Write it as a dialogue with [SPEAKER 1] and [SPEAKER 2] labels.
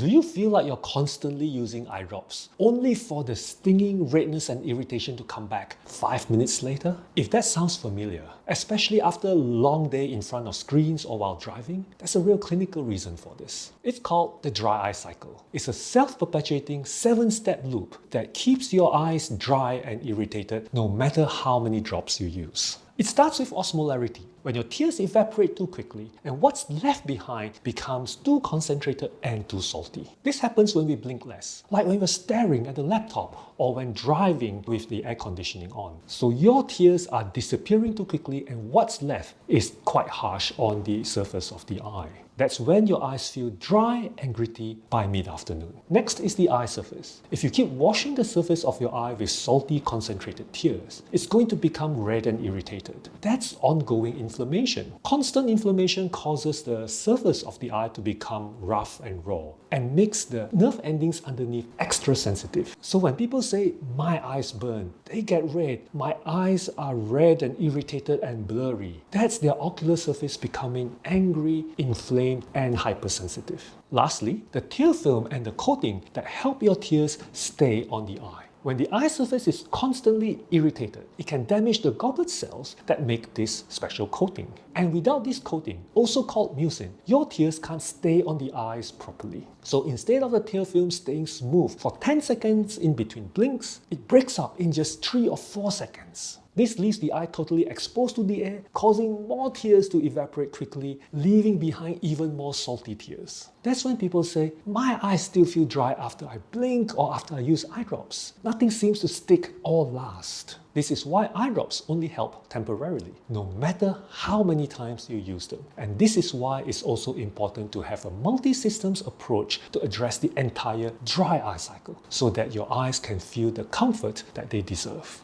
[SPEAKER 1] Do you feel like you're constantly using eye drops, only for the stinging redness and irritation to come back 5 minutes later? If that sounds familiar, especially after a long day in front of screens or while driving, there's a real clinical reason for this. It's called the dry eye cycle. It's a self-perpetuating 7-step loop that keeps your eyes dry and irritated no matter how many drops you use. It starts with osmolarity, when your tears evaporate too quickly and what's left behind becomes too concentrated and too salty. This happens when we blink less, like when we're staring at the laptop or when driving with the air conditioning on. So your tears are disappearing too quickly and what's left is quite harsh on the surface of the eye. That's when your eyes feel dry and gritty by mid-afternoon. Next is the eye surface. If you keep washing the surface of your eye with salty concentrated tears, it's going to become red and irritated. That's ongoing inflammation. Constant inflammation causes the surface of the eye to become rough and raw and makes the nerve endings underneath extra sensitive. So when people say, "My eyes burn," they get red, "My eyes are red and irritated and blurry," that's their ocular surface becoming angry, inflamed, and hypersensitive. Lastly, the tear film and the coating that help your tears stay on the eye. When the eye surface is constantly irritated, it can damage the goblet cells that make this special coating. And without this coating, also called mucin, your tears can't stay on the eyes properly. So instead of the tear film staying smooth for 10 seconds in between blinks, it breaks up in just 3 or 4 seconds. This leaves the eye totally exposed to the air, causing more tears to evaporate quickly, leaving behind even more salty tears. That's when people say, "My eyes still feel dry after I blink or after I use eye drops. Nothing seems to stick or last." This is why eye drops only help temporarily, no matter how many times you use them. And this is why it's also important to have a multi-systems approach to address the entire dry eye cycle, so that your eyes can feel the comfort that they deserve.